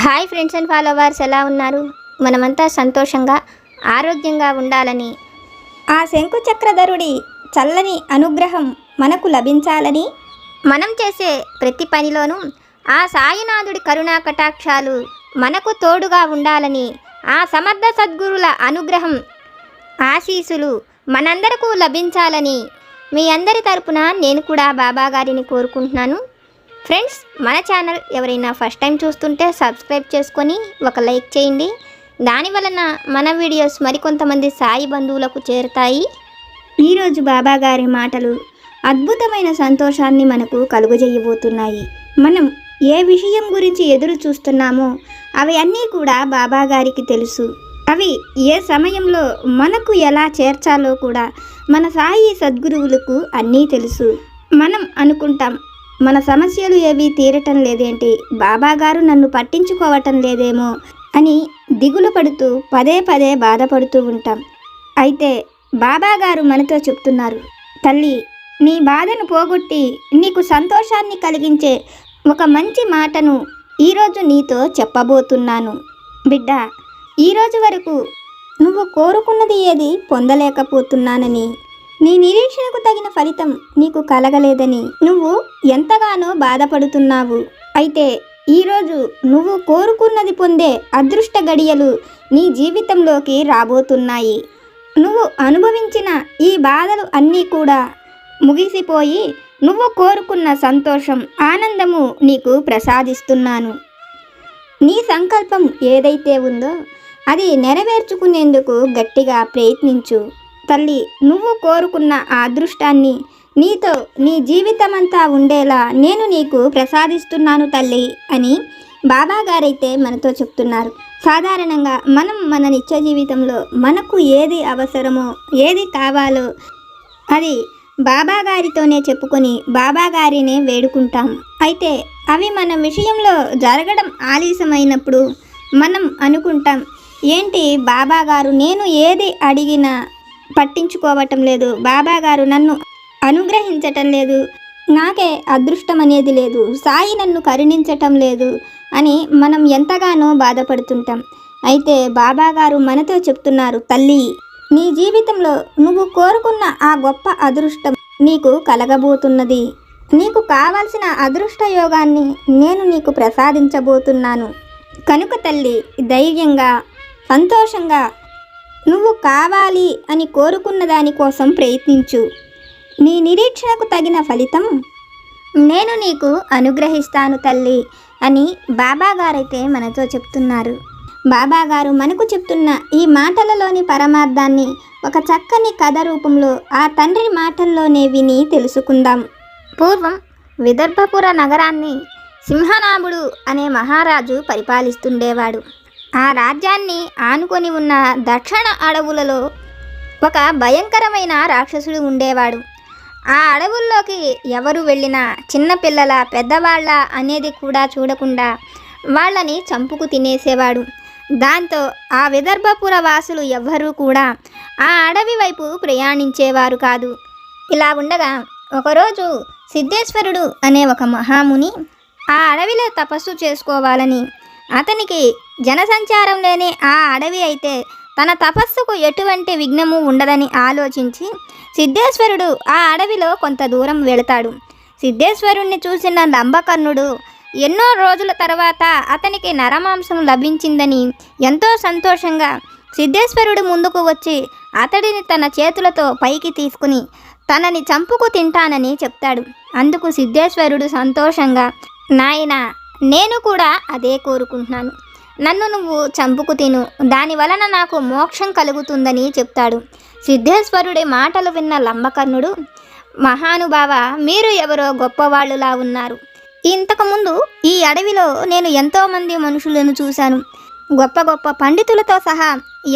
Hi friends and followers, ఎలా ఉన్నారు? మనమంతా సంతోషంగా ఆరోగ్యంగా ఉండాలని, ఆ శంకుచక్రధరుడి చల్లని అనుగ్రహం మనకు లభించాలని, మనం చేసే ప్రతి పనిలోనూ ఆ సాయినాథుడి కరుణా కటాక్షాలు మనకు తోడుగా ఉండాలని, ఆ సమర్థ సద్గురుల అనుగ్రహం ఆశీస్సులు మనందరకు లభించాలని మీ అందరి తరపున నేను కూడా బాబా గారిని కోరుకుంటున్నాను. ఫ్రెండ్స్, మన ఛానల్ ఎవరైనా ఫస్ట్ టైం చూస్తుంటే సబ్స్క్రైబ్ చేసుకొని ఒక లైక్ చేయండి. దానివలన మన వీడియోస్ మరికొంతమంది సాయి బంధువులకు చేరుతాయి. ఈరోజు బాబా గారి మాటలు అద్భుతమైన సంతోషాన్ని మనకు కలుగజేయబోతున్నాయి. మనం ఏ విషయం గురించి ఎదురు చూస్తున్నామో అవి అన్నీ కూడా బాబా గారికి తెలుసు. అవి ఏ సమయంలో మనకు ఎలా చేర్చాలో కూడా మన సాయి సద్గురువులకు అన్నీ తెలుసు. మనం అనుకుంటాం, మన సమస్యలు ఏవి తీరటం లేదేంటి, బాబా గారు నన్ను పట్టించుకోవటం లేదేమో అని దిగులు పడుతూ పదే పదే బాధపడుతూ ఉంటాం. అయితే బాబా గారు మనతో చెప్తున్నారు, తల్లి, నీ బాధను పోగొట్టి నీకు సంతోషాన్ని కలిగించే ఒక మంచి మాటను ఈరోజు నీతో చెప్పబోతున్నాను. బిడ్డ, ఈరోజు వరకు నువ్వు కోరుకున్నది ఏది పొందలేకపోతున్నానని, నీ నిరీక్షణకు తగిన ఫలితం నీకు కలగలేదని నువ్వు ఎంతగానో బాధపడుతున్నావు. అయితే ఈరోజు నువ్వు కోరుకున్నది పొందే అదృష్ట గడియలు నీ జీవితంలోకి రాబోతున్నాయి. నువ్వు అనుభవించిన ఈ బాధలు అన్నీ కూడా ముగిసిపోయి నువ్వు కోరుకున్న సంతోషం, ఆనందము నీకు ప్రసాదిస్తున్నాను. నీ సంకల్పం ఏదైతే ఉందో అది నెరవేర్చుకునేందుకు గట్టిగా ప్రయత్నించు. తల్లి, నువ్వు కోరుకున్న ఆ అదృష్టాన్ని నీతో నీ జీవితమంతా ఉండేలా నేను నీకు ప్రసాదిస్తున్నాను తల్లి అని బాబా గారైతే మనతో చెప్తున్నారు. సాధారణంగా మనం మన నిత్య జీవితంలో మనకు ఏది అవసరమో, ఏది కావాలో అది బాబా గారితోనే చెప్పుకొని బాబా గారినే వేడుకుంటాం. అయితే అవి మన విషయంలో జరగడం ఆలస్యమైనప్పుడు మనం అనుకుంటాం, ఏంటి బాబా గారు నేను ఏది అడిగినా పట్టించుకోవటం లేదు, బాబా గారు నన్ను అనుగ్రహించటం లేదు, నాకే అదృష్టం అనేది లేదు, సాయి నన్ను కరుణించటం లేదు అని మనం ఎంతగానో బాధపడుతుంటాం. అయితే బాబా గారు మనతో చెప్తున్నారు, తల్లి, నీ జీవితంలో నువ్వు కోరుకున్న ఆ గొప్ప అదృష్టం నీకు కలగబోతున్నది. నీకు కావాల్సిన అదృష్ట యోగాన్ని నేను నీకు ప్రసాదించబోతున్నాను. కనుక తల్లి, ధైర్యంగా, సంతోషంగా నువ్వు కావాలి అని కోరుకున్న దానికోసం ప్రయత్నించు. నీ నిరీక్షణకు తగిన ఫలితం నేను నీకు అనుగ్రహిస్తాను తల్లి అని బాబా గారైతే మనతో చెప్తున్నారు. బాబా గారు మనకు చెప్తున్న ఈ మాటలలోని పరమార్థాన్ని ఒక చక్కని కథ రూపంలో ఆ తండ్రి మాటల్లోనే విని తెలుసుకుందాం. పూర్వం విదర్భపుర నగరాన్ని సింహనాభుడు అనే మహారాజు పరిపాలిస్తుండేవాడు. ఆ రాజ్యాన్ని ఆనుకొని ఉన్న దక్షిణ అడవులలో ఒక భయంకరమైన రాక్షసుడు ఉండేవాడు. ఆ అడవుల్లోకి ఎవరు వెళ్ళినా చిన్నపిల్లల, పెద్దవాళ్ళ అనేది కూడా చూడకుండా వాళ్ళని చంపుకు తినేసేవాడు. దాంతో ఆ విదర్భపుర వాసులు ఎవ్వరూ కూడా ఆ అడవి వైపు ప్రయాణించేవారు కాదు. ఇలా ఉండగా ఒకరోజు సిద్ధేశ్వరుడు అనే ఒక మహాముని ఆ అడవిలో తపస్సు చేసుకోవాలని, అతనికి జనసంచారం లేని ఆ అడవి అయితే తన తపస్సుకు ఎటువంటి విఘ్నము ఉండదని ఆలోచించి సిద్ధేశ్వరుడు ఆ అడవిలో కొంత దూరం వెళతాడు. సిద్ధేశ్వరుణ్ణి చూసిన లంబకర్ణుడు ఎన్నో రోజుల తర్వాత అతనికి నరమాంసం లభించిందని ఎంతో సంతోషంగా సిద్ధేశ్వరుడు ముందుకు వచ్చి అతడిని తన చేతులతో పైకి తీసుకుని తనని చంపుకు తింటానని చెప్తాడు. అందుకు సిద్ధేశ్వరుడు సంతోషంగా, నాయనా, నేను కూడా అదే కోరుకుంటున్నాను, నన్ను నువ్వు చంపుకు తిను, దాని వలన నాకు మోక్షం కలుగుతుందని చెప్తాడు. సిద్ధేశ్వరుడి మాటలు విన్న లంబకర్ణుడు, మహానుభావ, మీరు ఎవరో గొప్పవాళ్ళులా ఉన్నారు. ఇంతకుముందు ఈ అడవిలో నేను ఎంతోమంది మనుషులను చూశాను. గొప్ప గొప్ప పండితులతో సహా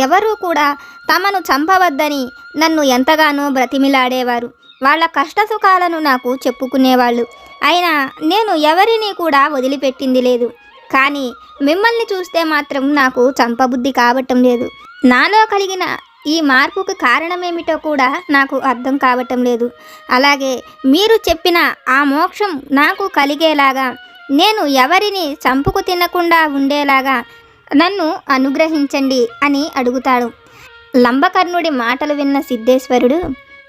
ఎవరూ కూడా తమను చంపవద్దని నన్ను ఎంతగానో బ్రతిమిలాడేవారు. వాళ్ళ కష్టసుఖాలను నాకు చెప్పుకునేవాళ్ళు. అయినా నేను ఎవరిని కూడా వదిలిపెట్టింది లేదు. కానీ మిమ్మల్ని చూస్తే మాత్రం నాకు చంపబుద్ధి కావటం లేదు. నాలో కలిగిన ఈ మార్పుకు కారణమేమిటో కూడా నాకు అర్థం కావటం లేదు. అలాగే మీరు చెప్పిన ఆ మోక్షం నాకు కలిగేలాగా నేను ఎవరిని చంపుకు తినకుండా ఉండేలాగా నన్ను అనుగ్రహించండి అని అడుగుతాడు. లంబకర్ణుడి మాటలు విన్న సిద్ధేశ్వరుడు,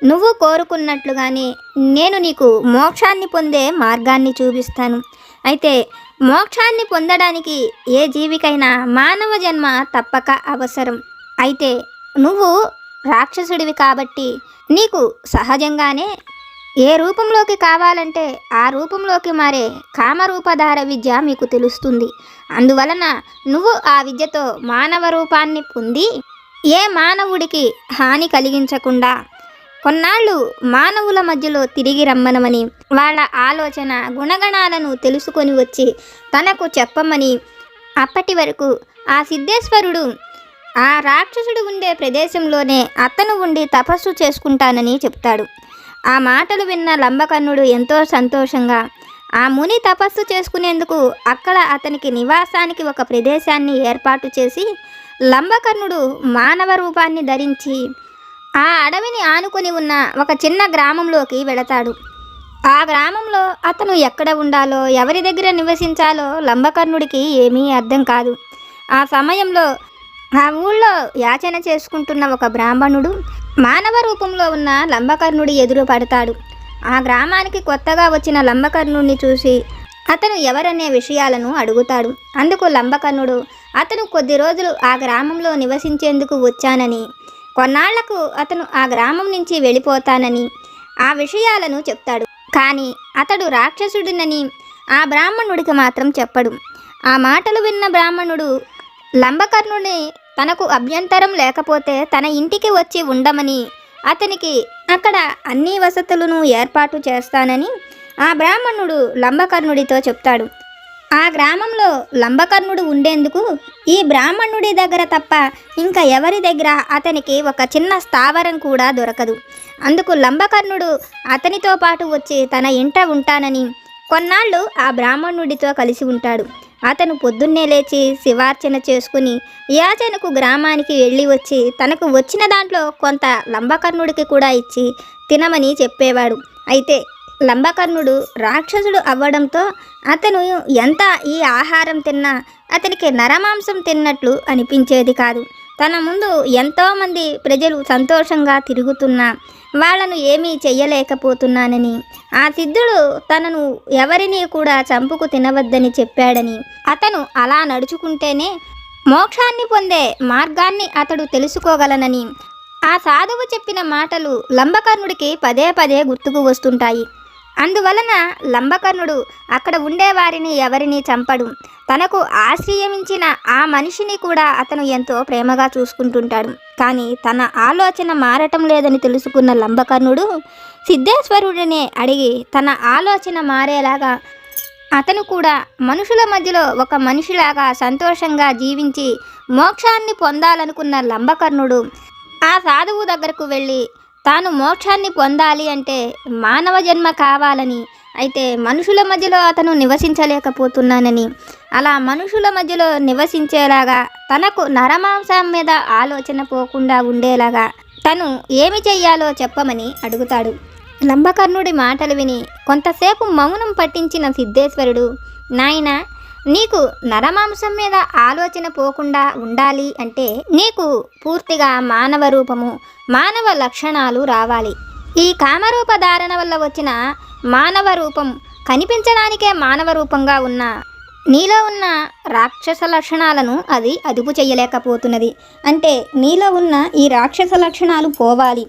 నువ్వు కోరుకున్నట్లుగానే నేను నీకు మోక్షాన్ని పొందే మార్గాన్ని చూపిస్తాను. అయితే మోక్షాన్ని పొందడానికి ఏ జీవికైనా మానవ జన్మ తప్పక అవసరం. అయితే నువ్వు రాక్షసుడివి కాబట్టి నీకు సహజంగానే ఏ రూపంలోకి కావాలంటే ఆ రూపంలోకి మారే కామరూపధార విద్య మీకు తెలుస్తుంది. అందువలన నువ్వు ఆ విద్యతో మానవ రూపాన్ని పొంది ఏ మానవుడికి హాని కలిగించకుండా కొన్నాళ్ళు మానవుల మధ్యలో తిరిగి రమ్మనమని, వాళ్ళ ఆలోచన గుణగణాలను తెలుసుకొని వచ్చి తనకు చెప్పమని. అప్పటి వరకు ఆ సిద్ధేశ్వరుడు ఆ రాక్షసుడు ఉండే ప్రదేశంలోనే అతను ఉండి తపస్సు చేసుకుంటానని చెప్తాడు. ఆ మాటలు విన్న లంబకర్ణుడు ఎంతో సంతోషంగా ఆ ముని తపస్సు చేసుకునేందుకు అక్కడ అతనికి నివాసానికి ఒక ప్రదేశాన్ని ఏర్పాటు చేసి లంబకర్ణుడు మానవ రూపాన్ని ధరించి ఆ అడవిని ఆనుకొని ఉన్న ఒక చిన్న గ్రామంలోకి వెళతాడు. ఆ గ్రామంలో అతను ఎక్కడ ఉండాలో, ఎవరి దగ్గర నివసించాలో లంబకర్ణుడికి ఏమీ అర్థం కాదు. ఆ సమయంలో ఆ ఊళ్ళో యాచన చేసుకుంటున్న ఒక బ్రాహ్మణుడు మానవ రూపంలో ఉన్న లంబకర్ణుడి ఎదురు పడతాడు. ఆ గ్రామానికి కొత్తగా వచ్చిన లంబకర్ణుడిని చూసి అతను ఎవరనే విషయాలను అడుగుతాడు. అందుకు లంబకర్ణుడు అతను కొద్ది రోజులు ఆ గ్రామంలో నివసించేందుకు వచ్చానని, కొన్నాళ్లకు అతను ఆ గ్రామం నుంచి వెళ్ళిపోతానని ఆ విషయాలను చెప్తాడు. కానీ అతడు రాక్షసుడినని ఆ బ్రాహ్మణుడికి మాత్రం చెప్పడు. ఆ మాటలు విన్న బ్రాహ్మణుడు లంబకర్ణుడిని తనకు అభ్యంతరం లేకపోతే తన ఇంటికి వచ్చి ఉండమని, అతనికి అక్కడ అన్ని వసతులను ఏర్పాటు చేస్తానని ఆ బ్రాహ్మణుడు లంబకర్ణుడితో చెప్తాడు. ఆ గ్రామంలో లంబకర్ణుడు ఉండేందుకు ఈ బ్రాహ్మణుడి దగ్గర తప్ప ఇంకా ఎవరి దగ్గర అతనికి ఒక చిన్న స్థావరం కూడా దొరకదు. అందుకు లంబకర్ణుడు అతనితో పాటు వచ్చి తన ఇంట ఉంటానని కొన్నాళ్ళు ఆ బ్రాహ్మణుడితో కలిసి ఉంటాడు. అతను పొద్దున్నే లేచి శివార్చన చేసుకుని యాచనకు గ్రామానికి వెళ్ళి వచ్చి తనకు వచ్చిన దాంట్లో కొంత లంబకర్ణుడికి కూడా ఇచ్చి తినమని చెప్పేవాడు. అయితే లంబకర్ణుడు రాక్షసుడు అవ్వడంతో అతను ఎంత ఈ ఆహారం తిన్నా అతనికి నరమాంసం తిన్నట్లు అనిపించేది కాదు. తన ముందు ఎంతోమంది ప్రజలు సంతోషంగా తిరుగుతున్నా వాళ్ళను ఏమీ చెయ్యలేకపోతున్నానని, ఆ సిద్ధుడు తనను ఎవరినీ కూడా చంపుకు తినవద్దని చెప్పాడని, అతను అలా నడుచుకుంటేనే మోక్షాన్ని పొందే మార్గాన్ని అతడు తెలుసుకోగలనని ఆ సాధువు చెప్పిన మాటలు లంబకర్ణుడికి పదే పదే గుర్తుకు వస్తుంటాయి. అందువలన లంబకర్ణుడు అక్కడ ఉండేవారిని ఎవరిని చంపడు. తనకు ఆశ్రయమించిన ఆ మనిషిని కూడా అతను ఎంతో ప్రేమగా చూసుకుంటుంటాడు. కానీ తన ఆలోచన మారటం లేదని తెలుసుకున్న లంబకర్ణుడు సిద్ధేశ్వరుడినే అడిగి తన ఆలోచన మారేలాగా అతను కూడా మనుషుల మధ్యలో ఒక మనిషిలాగా సంతోషంగా జీవించి మోక్షాన్ని పొందాలనుకున్న లంబకర్ణుడు ఆ సాధువు దగ్గరకు వెళ్ళి తాను మోక్షాన్ని పొందాలి అంటే మానవ జన్మ కావాలని, అయితే మనుషుల మధ్యలో అతను నివసించలేకపోతున్నానని, అలా మనుషుల మధ్యలో నివసించేలాగా తనకు నరమాంసం మీద ఆలోచన పోకుండా ఉండేలాగా తను ఏమి చెయ్యాలో చెప్పమని అడుగుతాడు. లంబకర్ణుడి మాటలు విని కొంతసేపు మౌనం పట్టించిన సిద్ధేశ్వరుడు, నాయనా, నీకు నరమాంసం మీద ఆలోచన పోకుండా ఉండాలి అంటే నీకు పూర్తిగా మానవ రూపము, మానవ లక్షణాలు రావాలి. ఈ కామరూప ధారణ వల్ల వచ్చిన మానవ రూపం కనిపించడానికే మానవ రూపంగా ఉన్న నీలో ఉన్న రాక్షస లక్షణాలను అది అదుపు చేయలేకపోతున్నది. అంటే నీలో ఉన్న ఈ రాక్షస లక్షణాలు పోవాలి.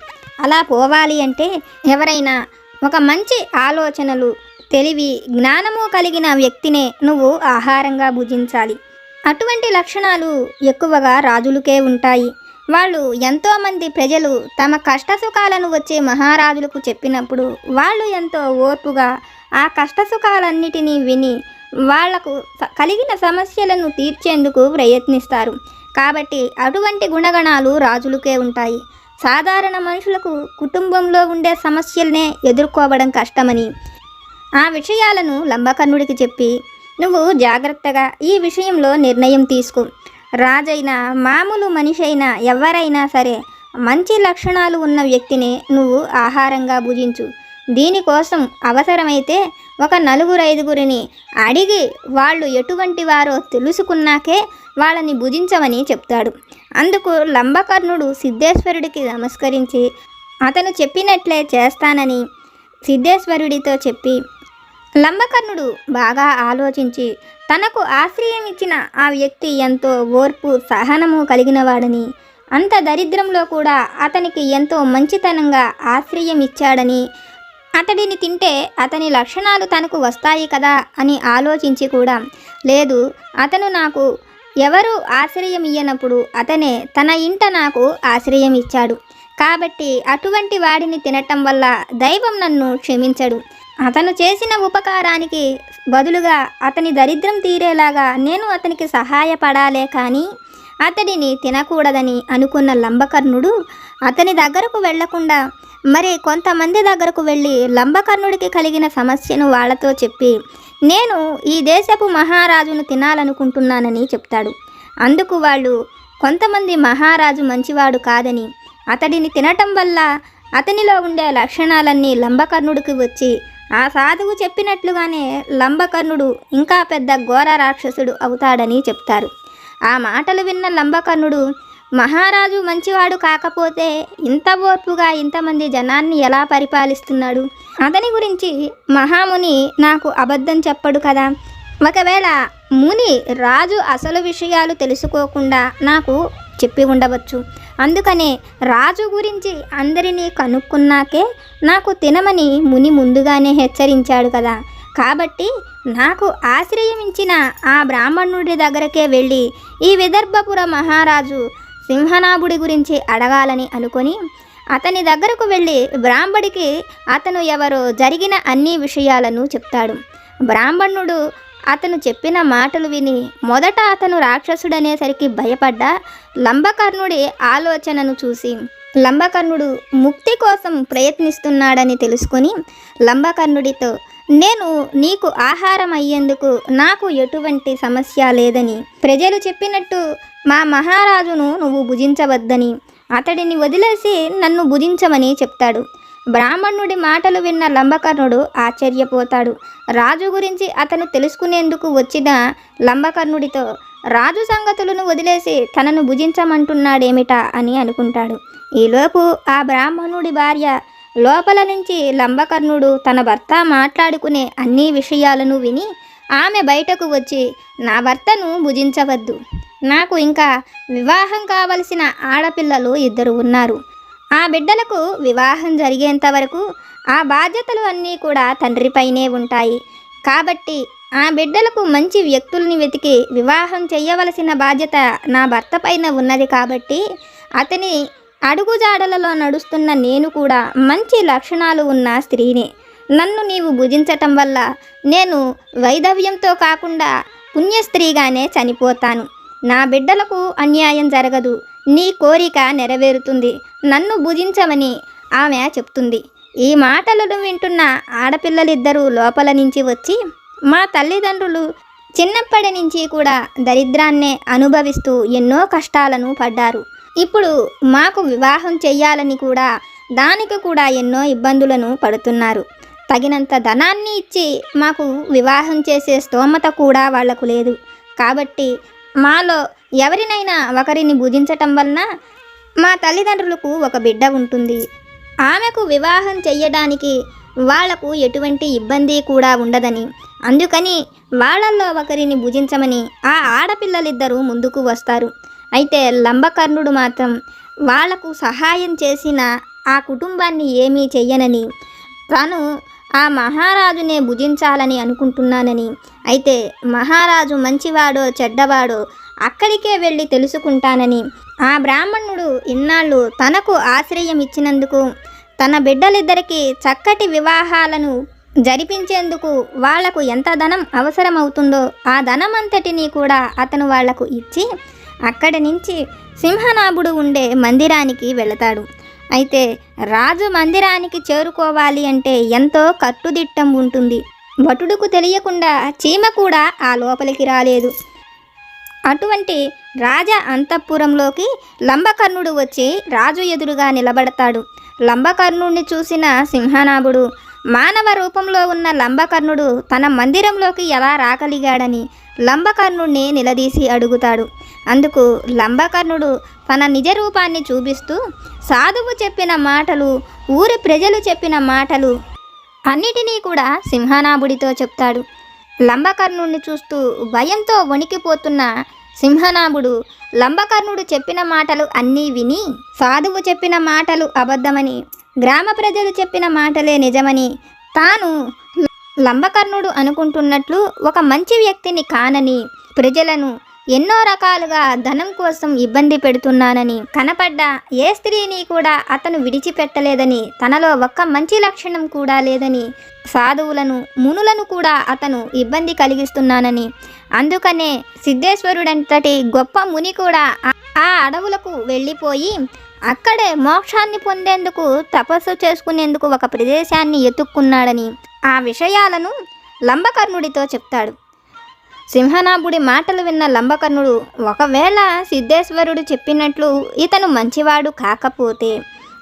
అలా పోవాలి అంటే ఎవరైనా ఒక మంచి ఆలోచనలు, తెలివి, జ్ఞానము కలిగిన వ్యక్తినే నువ్వు ఆహారంగా భుజించాలి. అటువంటి లక్షణాలు ఎక్కువగా రాజులకే ఉంటాయి. వాళ్ళు ఎంతోమంది ప్రజలు తమ కష్టసుఖాలను వచ్చే మహారాజులకు చెప్పినప్పుడు వాళ్ళు ఎంతో ఓర్పుగా ఆ కష్టసుఖాలన్నిటినీ విని వాళ్లకు కలిగిన సమస్యలను తీర్చేందుకు ప్రయత్నిస్తారు. కాబట్టి అటువంటి గుణగణాలు రాజులకే ఉంటాయి. సాధారణ మనుషులకు కుటుంబంలో ఉండే సమస్యలనే ఎదుర్కోవడం కష్టమని ఆ విషయాలను లంబకర్ణుడికి చెప్పి, నువ్వు జాగ్రత్తగా ఈ విషయంలో నిర్ణయం తీసుకో. రాజైనా మామూలు మనిషి అయినా ఎవరైనా సరే మంచి లక్షణాలు ఉన్న వ్యక్తిని నువ్వు ఆహారంగా భుజించు. దీనికోసం అవసరమైతే ఒక 4-5గురిని అడిగి వాళ్ళు ఎటువంటి వారో తెలుసుకున్నాకే వాళ్ళని భుజించమని చెప్తాడు. అందుకు లంబకర్ణుడు సిద్ధేశ్వరుడికి నమస్కరించి అతను చెప్పినట్లే చేస్తానని సిద్ధేశ్వరుడితో చెప్పి, లంబకర్ణుడు బాగా ఆలోచించి తనకు ఆశ్రయం ఇచ్చిన ఆ వ్యక్తి ఎంతో ఓర్పు సహనము కలిగినవాడని, అంత దరిద్రంలో కూడా అతనికి ఎంతో మంచితనంగా ఆశ్రయం ఇచ్చాడని, అతడిని తింటే అతని లక్షణాలు తనకు వస్తాయి కదా అని ఆలోచించి కూడా, లేదు అతను నాకు ఎవరు ఆశ్రయం ఇయ్యనప్పుడు అతనే తన ఇంట నాకు ఆశ్రయం ఇచ్చాడు, కాబట్టి అటువంటి వాడిని తినటం వల్ల దైవం నన్ను క్షమించడు, అతను చేసిన ఉపకారానికి బదులుగా అతని దరిద్రం తీరేలాగా నేను అతనికి సహాయపడాలే కానీ అతడిని తినకూడదని అనుకున్న లంబకర్ణుడు అతని దగ్గరకు వెళ్లకుండా మరి కొంతమంది దగ్గరకు వెళ్ళి లంబకర్ణుడికి కలిగిన సమస్యను వాళ్ళతో చెప్పి, నేను ఈ దేశపు మహారాజును తినాలనుకుంటున్నానని చెప్తాడు. అందుకు వాళ్ళు కొంతమంది మహారాజు మంచివాడు కాదని, అతడిని తినటం వల్ల అతనిలో ఉండే లక్షణాలన్నీ లంబకర్ణుడికి వచ్చి ఆ సాధువు చెప్పినట్లుగానే లంబకర్ణుడు ఇంకా పెద్ద ఘోర రాక్షసుడు అవుతాడని చెప్తారు. ఆ మాటలు విన్న లంబకర్ణుడు, మహారాజు మంచివాడు కాకపోతే ఇంత ఓర్పుగా ఇంతమంది జనాన్ని ఎలా పరిపాలిస్తున్నాడు, అతని గురించి మహాముని నాకు అబద్ధం చెప్పడు కదా, ఒకవేళ ముని రాజు అసలు విషయాలు తెలుసుకోకుండా నాకు చెప్పి ఉండవచ్చు, అందుకనే రాజు గురించి అందరినీ కనుక్కున్నాకే నాకు తినమని ముని ముందుగానే హెచ్చరించాడు కదా, కాబట్టి నాకు ఆశ్రయించిన ఆ బ్రాహ్మణుడి దగ్గరకే వెళ్ళి ఈ విదర్భపుర మహారాజు సింహనాభుడి గురించి అడగాలని అనుకొని అతని దగ్గరకు వెళ్ళి బ్రాహ్మడికి అతను ఎవరో జరిగిన అన్ని విషయాలను చెప్తాడు. బ్రాహ్మణుడు అతను చెప్పిన మాటలు విని మొదట అతను రాక్షసుడనేసరికి భయపడ్డ లంబకర్ణుడి ఆలోచనను చూసి లంబకర్ణుడు ముక్తి కోసం ప్రయత్నిస్తున్నాడని తెలుసుకొని లంబకర్ణుడితో, నేను నీకు ఆహారం అయ్యేందుకు నాకు ఎటువంటి సమస్య లేదని, ప్రజలు చెప్పినట్టు మా మహారాజును నువ్వు భుజించవద్దని, అతడిని వదిలేసి నన్ను భుజించమని చెప్తాడు. బ్రాహ్మణుడి మాటలు విన్న లంబకర్ణుడు ఆశ్చర్యపోతాడు. రాజు గురించి అతను తెలుసుకునేందుకు వచ్చిన లంబకర్ణుడితో రాజు సంగతులను వదిలేసి తనను భుజించమంటున్నాడేమిటా అని అనుకుంటాడు. ఈలోపు ఆ బ్రాహ్మణుడి భార్య లోపల నుంచి లంబకర్ణుడు తన భర్త మాట్లాడుకునే అన్ని విషయాలను విని ఆమె బయటకు వచ్చి, నా భర్తను భుజించవద్దు, నాకు ఇంకా వివాహం కావలసిన ఆడపిల్లలు 2 ఉన్నారు, ఆ బిడ్డలకు వివాహం జరిగేంత వరకు ఆ బాధ్యతలు అన్నీ కూడా తండ్రిపైనే ఉంటాయి, కాబట్టి ఆ బిడ్డలకు మంచి వ్యక్తుల్ని వెతికి వివాహం చేయవలసిన బాధ్యత నా భర్త పైన ఉన్నది, కాబట్టి అతని అడుగుజాడలలో నడుస్తున్న నేను కూడా మంచి లక్షణాలు ఉన్న స్త్రీనే, నన్ను నీవు భుజించటం వల్ల నేను వైధవ్యంతో కాకుండా పుణ్యస్త్రీగానే చనిపోతాను, నా బిడ్డలకు అన్యాయం జరగదు, నీ కోరిక నెరవేరుతుంది, నన్ను భుజించమని ఆమె చెప్తుంది. ఈ మాటలను వింటున్న ఆడపిల్లలిద్దరూ లోపల నుంచి వచ్చి, మా తల్లిదండ్రులు చిన్నప్పటి నుంచి కూడా దరిద్రాన్నే అనుభవిస్తూ ఎన్నో కష్టాలను పడ్డారు, ఇప్పుడు మాకు వివాహం చెయ్యాలని కూడా దానికి కూడా ఎన్నో ఇబ్బందులను పడుతున్నారు, తగినంత ధనాన్ని ఇచ్చి మాకు వివాహం చేసే స్తోమత కూడా వాళ్లకు లేదు, కాబట్టి మాలో ఎవరినైనా ఒకరిని భుజించటం వలన మా తల్లిదండ్రులకు ఒక బిడ్డ ఉంటుంది, ఆమెకు వివాహం చెయ్యడానికి వాళ్లకు ఎటువంటి ఇబ్బంది కూడా ఉండదని, అందుకని వాళ్ళల్లో ఒకరిని భుజించమని ఆ ఆడపిల్లలిద్దరూ ముందుకు వస్తారు. అయితే లంబకర్ణుడు మాత్రం వాళ్లకు సహాయం చేసిన ఆ కుటుంబాన్ని ఏమీ చెయ్యనని, తాను ఆ మహారాజునే భుజించాలని అనుకుంటున్నానని, అయితే మహారాజు మంచివాడో చెడ్డవాడో అక్కడికే వెళ్ళి తెలుసుకుంటానని, ఆ బ్రాహ్మణుడు ఇన్నాళ్ళు తనకు ఆశ్రయం ఇచ్చినందుకు తన బిడ్డలిద్దరికీ చక్కటి వివాహాలను జరిపించేందుకు వాళ్లకు ఎంత ధనం అవసరమవుతుందో ఆ ధనమంతటినీ కూడా అతను వాళ్లకు ఇచ్చి అక్కడి నుంచి సింహనాభుడు ఉండే మందిరానికి వెళతాడు. అయితే రాజు మందిరానికి చేరుకోవాలి అంటే ఎంతో కట్టుదిట్టం ఉంటుంది. భటుడుకు తెలియకుండా చీమ కూడా ఆ లోపలికి రాలేదు. అటువంటి రాజ అంతఃపురంలోకి లంబకర్ణుడు వచ్చి రాజు ఎదురుగా నిలబడతాడు. లంబకర్ణుడిని చూసిన సింహనాభుడు, మానవ రూపంలో ఉన్న లంబకర్ణుడు తన మందిరంలోకి ఎలా రాగలిగాడని లంబకర్ణుడిని నిలదీసి అడుగుతాడు. అందుకు లంబకర్ణుడు తన నిజ రూపాన్ని చూపిస్తూ సాధువు చెప్పిన మాటలు, ఊరి ప్రజలు చెప్పిన మాటలు అన్నిటినీ కూడా సింహనాభుడితో చెప్తాడు. లంబకర్ణుడిని చూస్తూ భయంతో వణికిపోతున్న సింహనాభుడు లంబకర్ణుడు చెప్పిన మాటలు అన్నీ విని సాధువు చెప్పిన మాటలు అబద్ధమని, గ్రామ ప్రజలు చెప్పిన మాటలే నిజమని, తాను లంబకర్ణుడు అనుకుంటున్నట్లు ఒక మంచి వ్యక్తిని కానని, ప్రజలను ఎన్నో రకాలుగా ధనం కోసం ఇబ్బంది పెడుతున్నానని, కనపడ్డ ఏ స్త్రీని కూడా అతను విడిచిపెట్టలేదని, తనలో ఒక్క మంచి లక్షణం కూడా లేదని, సాధువులను మునులను కూడా అతను ఇబ్బంది కలిగిస్తున్నానని, అందుకనే సిద్ధేశ్వరుడంతటి గొప్ప ముని కూడా ఆ అడవులకు వెళ్ళిపోయి అక్కడే మోక్షాన్ని పొందేందుకు తపస్సు చేసుకునేందుకు ఒక ప్రదేశాన్ని ఎత్తుక్కున్నాడని ఆ విషయాలను లంబకర్ణుడితో చెప్తాడు. సింహనాభుడి మాటలు విన్న లంబకర్ణుడు ఒకవేళ సిద్ధేశ్వరుడు చెప్పినట్లు ఇతను మంచివాడు కాకపోతే,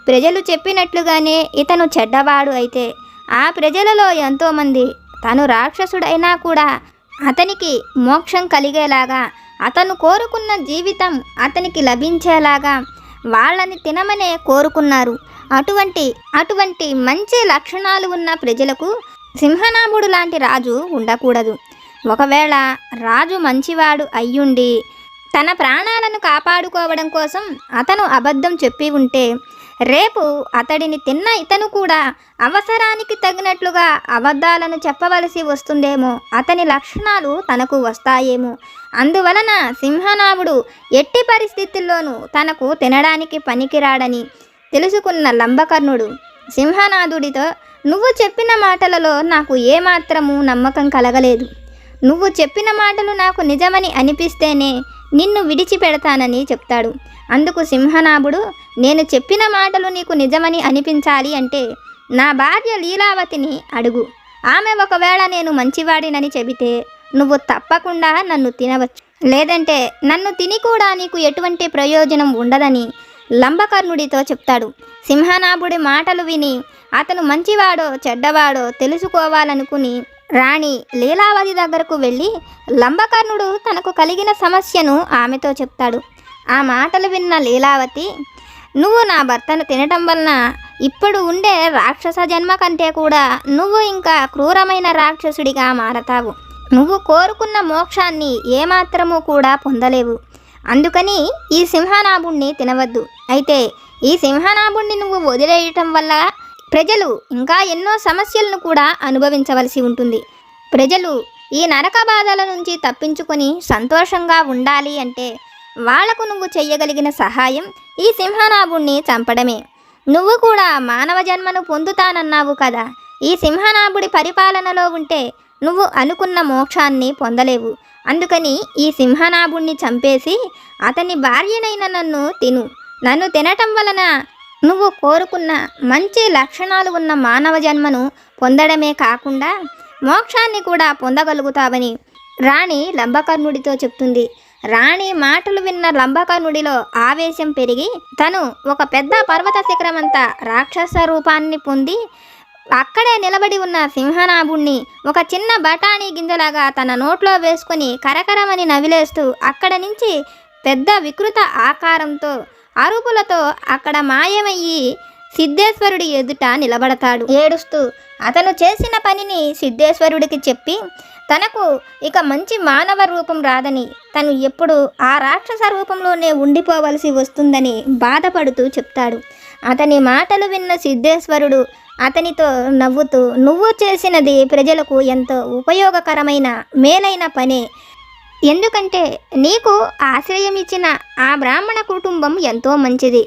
ప్రజలు చెప్పినట్లుగానే ఇతను చెడ్డవాడు అయితే, ఆ ప్రజలలో ఎంతోమంది తను రాక్షసుడైనా కూడా అతనికి మోక్షం కలిగేలాగా, అతను కోరుకున్న జీవితం అతనికి లభించేలాగా వాళ్ళని తినమనే కోరుకున్నారు. అటువంటి మంచి లక్షణాలు ఉన్న ప్రజలకు సింహనాభుడు లాంటి రాజు ఉండకూడదు. ఒకవేళ రాజు మంచివాడు అయ్యుండి తన ప్రాణాలను కాపాడుకోవడం కోసం అతను అబద్ధం చెప్పి ఉంటే, రేపు అతడిని తిన్న ఇతను కూడా అవసరానికి తగినట్లుగా అబద్ధాలను చెప్పవలసి వస్తుందేమో, అతని లక్షణాలు తనకు వస్తాయేమో. అందువలన సింహనాభుడు ఎట్టి పరిస్థితుల్లోనూ తనకు తినడానికి పనికిరాడని తెలుసుకున్న లంబకర్ణుడు సింహనాథుడితో, నువ్వు చెప్పిన మాటలలో నాకు ఏమాత్రము నమ్మకం కలగలేదు. నువ్వు చెప్పిన మాటలు నాకు నిజమని అనిపిస్తేనే నిన్ను విడిచిపెడతానని చెప్తాడు. అందుకు సింహనాభుడు, నేను చెప్పిన మాటలు నీకు నిజమని అనిపించాలి అంటే నా భార్య లీలావతిని అడుగు. ఆమె ఒకవేళ నేను మంచివాడినని చెబితే నువ్వు తప్పకుండా నన్ను తినవచ్చు, లేదంటే నన్ను తిని కూడా నీకు ఎటువంటి ప్రయోజనం ఉండదని లంబకర్ణుడితో చెప్తాడు. సింహనాభుడి మాటలు విని అతను మంచివాడో చెడ్డవాడో తెలుసుకోవాలనుకుని రాణి లీలావతి దగ్గరకు వెళ్ళి లంబకర్ణుడు తనకు కలిగిన సమస్యను ఆమెతో చెప్తాడు. ఆ మాటలు విన్న లీలావతి, నువ్వు నా భర్తను తినటం వలన ఇప్పుడు ఉండే రాక్షస జన్మ కంటే కూడా నువ్వు ఇంకా క్రూరమైన రాక్షసుడిగా మారతావు. నువ్వు కోరుకున్న మోక్షాన్ని ఏమాత్రము కూడా పొందలేవు. అందుకని ఈ సింహనాభుణ్ణి తినవద్దు. అయితే ఈ సింహనాభుణ్ణి నువ్వు వదిలేయటం వల్ల ప్రజలు ఇంకా ఎన్నో సమస్యలను కూడా అనుభవించవలసి ఉంటుంది. ప్రజలు ఈ నరక బాధల నుంచి తప్పించుకొని సంతోషంగా ఉండాలి అంటే వాళ్లకు నువ్వు చెయ్యగలిగిన సహాయం ఈ సింహనాభుణ్ణి చంపడమే. నువ్వు కూడా మానవ జన్మను పొందుతానన్నావు కదా, ఈ సింహనాభుడి పరిపాలనలో ఉంటే నువ్వు అనుకున్న మోక్షాన్ని పొందలేవు. అందుకని ఈ సింహనాభుణ్ణి చంపేసి అతని భార్యనైన నన్ను తిను. నన్ను తినటం వలన నువ్వు కోరుకున్న మంచి లక్షణాలు ఉన్న మానవ జన్మను పొందడమే కాకుండా మోక్షాన్ని కూడా పొందగలుగుతావని రాణి లంబకర్ణుడితో చెప్తుంది. రాణి మాటలు విన్న లంబకర్ణుడిలో ఆవేశం పెరిగి తను ఒక పెద్ద పర్వత శిఖరమంతా రాక్షస రూపాన్ని పొంది అక్కడే నిలబడి ఉన్న సింహనాభుణ్ణి ఒక చిన్న బఠానీ గింజలాగా తన నోట్లో వేసుకుని కరకరమని నవిలేస్తూ అక్కడ నుంచి పెద్ద వికృత ఆకారంతో అరుపులతో అక్కడ మాయమయ్యి సిద్ధేశ్వరుడి ఎదుట నిలబడతాడు. ఏడుస్తూ అతను చేసిన పనిని సిద్ధేశ్వరుడికి చెప్పి తనకు ఇక మంచి మానవ రూపం రాదని, తను ఎప్పుడు ఆ రాక్షస రూపంలోనే ఉండిపోవలసి వస్తుందని బాధపడుతూ చెప్తాడు. అతని మాటలు విన్న సిద్ధేశ్వరుడు అతనితో నవ్వుతూ, నువ్వు చేసినది ప్రజలకు ఎంతో ఉపయోగకరమైన మేలైన పనే. ఎందుకంటే నీకు ఆశ్రయం ఇచ్చిన ఆ బ్రాహ్మణ కుటుంబం ఎంతో మంచిది.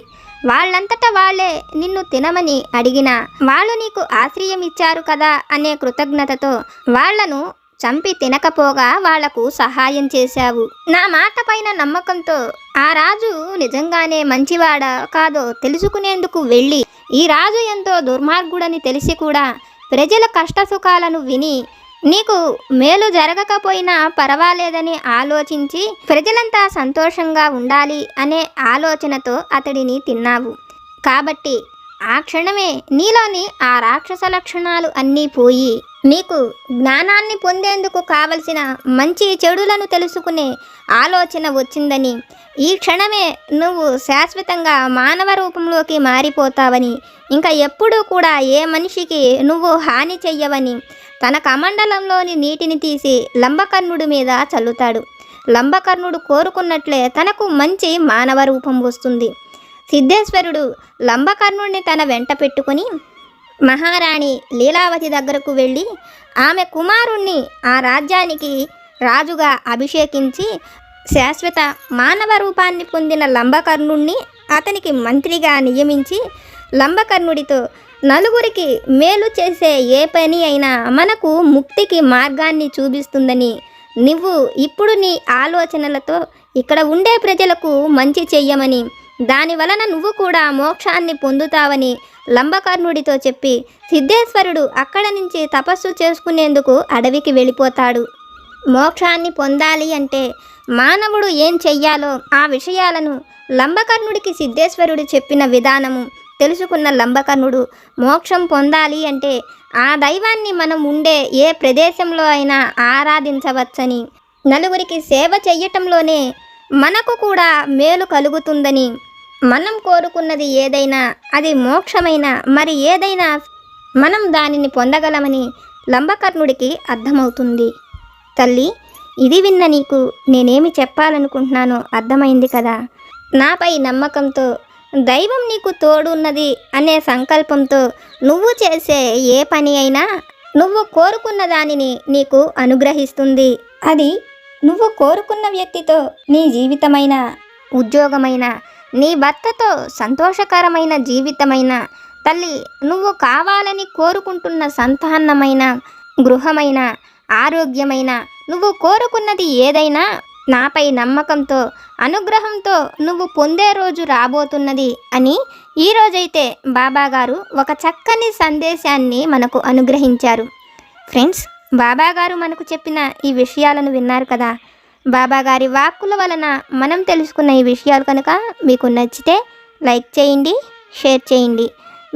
వాళ్ళంతటా వాళ్ళే నిన్ను తినమని అడిగినా వాళ్ళు నీకు ఆశ్రయం ఇచ్చారు కదా అనే కృతజ్ఞతతో వాళ్లను చంపి తినకపోగా వాళ్లకు సహాయం చేశావు. నా మాట పైన నమ్మకంతో ఆ రాజు నిజంగానే మంచివాడా కాదో తెలుసుకునేందుకు వెళ్ళి ఈ రాజు ఎంతో దుర్మార్గుడని తెలిసి కూడా ప్రజల కష్టసుఖాలను విని నీకు మేలు జరగకపోయినా పర్వాలేదని ఆలోచించి ప్రజలంతా సంతోషంగా ఉండాలి అనే ఆలోచనతో అతడిని తిన్నావు. కాబట్టి ఆ క్షణమే నీలోని ఆ రాక్షస లక్షణాలు అన్నీ పోయి నీకు జ్ఞానాన్ని పొందేందుకు కావలసిన మంచి చెడులను తెలుసుకునే ఆలోచన వచ్చిందని, ఈ క్షణమే నువ్వు శాశ్వతంగా మానవ రూపంలోకి మారిపోతావని, ఇంకా ఎప్పుడూ కూడా ఏ మనిషికి నువ్వు హాని చెయ్యవని తన కమండలంలోని నీటిని తీసి లంబకర్ణుడి మీద చల్లుతాడు. లంబకర్ణుడు కోరుకున్నట్లే తనకు మంచి మానవ రూపం వస్తుంది. సిద్ధేశ్వరుడు లంబకర్ణుడిని తన వెంట పెట్టుకొని మహారాణి లీలావతి దగ్గరకు వెళ్ళి ఆమె కుమారుణ్ణి ఆ రాజ్యానికి రాజుగా అభిషేకించి శాశ్వత మానవ రూపాన్ని పొందిన లంబకర్ణుణ్ణి అతనికి మంత్రిగా నియమించి లంబకర్ణుడితో నలుగురికి మేలు చేసే ఏ పని అయినా మనకు ముక్తికి మార్గాన్ని చూపిస్తుందని, నువ్వు ఇప్పుడు నీ ఆలోచనలతో ఇక్కడ ఉండే ప్రజలకు మంచి చెయ్యమని, దాని వలన నువ్వు కూడా మోక్షాన్ని పొందుతావని లంబకర్ణుడితో చెప్పి సిద్ధేశ్వరుడు అక్కడ నుంచి తపస్సు చేసుకునేందుకు అడవికి వెళ్ళిపోతాడు. మోక్షాన్ని పొందాలి అంటే మానవుడు ఏం చెయ్యాలో ఆ విషయాలను లంబకర్ణుడికి సిద్ధేశ్వరుడు చెప్పిన విధానము తెలుసుకున్న లంబకర్ణుడు మోక్షం పొందాలి అంటే ఆ దైవాన్ని మనం ఉండే ఏ ప్రదేశంలో అయినా ఆరాధించవచ్చని, నలుగురికి సేవ చెయ్యటంలోనే మనకు కూడా మేలు కలుగుతుందని, మనం కోరుకున్నది ఏదైనా అది మోక్షమైన మరి ఏదైనా మనం దానిని పొందగలమని లంబకర్ణుడికి అర్థమవుతుంది. తల్లి, ఇది విన్న నీకు నేనేమి చెప్పాలనుకుంటున్నానో అర్థమైంది కదా. నాపై నమ్మకంతో దైవం నీకు తోడున్నది అనే సంకల్పంతో నువ్వు చేసే ఏ పని అయినా నువ్వు కోరుకున్న దానిని నీకు అనుగ్రహిస్తుంది. అది నువ్వు కోరుకున్న వ్యక్తితో నీ జీవితమైన, ఉద్యోగమైన, నీ భర్తతో సంతోషకరమైన జీవితమైన, తల్లి నువ్వు కావాలని కోరుకుంటున్న సంతానమైన, గృహమైన, ఆరోగ్యమైన, నువ్వు కోరుకున్నది ఏదైనా నాపై నమ్మకంతో అనుగ్రహంతో నువ్వు పొందే రోజు రాబోతున్నది అని ఈరోజైతే బాబాగారు ఒక చక్కని సందేశాన్ని మనకు అనుగ్రహించారు. ఫ్రెండ్స్, బాబాగారు మనకు చెప్పిన ఈ విషయాలను విన్నారు కదా. బాబాగారి వాక్కుల వలన మనం తెలుసుకున్న ఈ విషయాలు కనుక మీకు నచ్చితే లైక్ చేయండి, షేర్ చేయండి.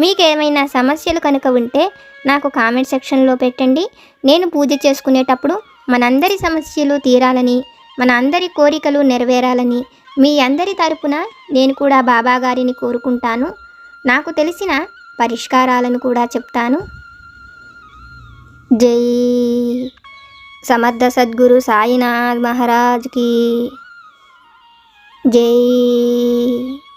మీకేమైనా సమస్యలు కనుక ఉంటే నాకు కామెంట్ సెక్షన్లో పెట్టండి. నేను పూజ చేసుకునేటప్పుడు మనందరి సమస్యలు తీరాలని, మన అందరి కోరికలు నెరవేరాలని మీ అందరి తరపున నేను కూడా బాబాగారిని కోరుకుంటాను. నాకు తెలిసిన పరిష్కారాలను కూడా చెప్తాను. జై సమర్థ సద్గురు సాయినాథ్ మహారాజ్ की जय।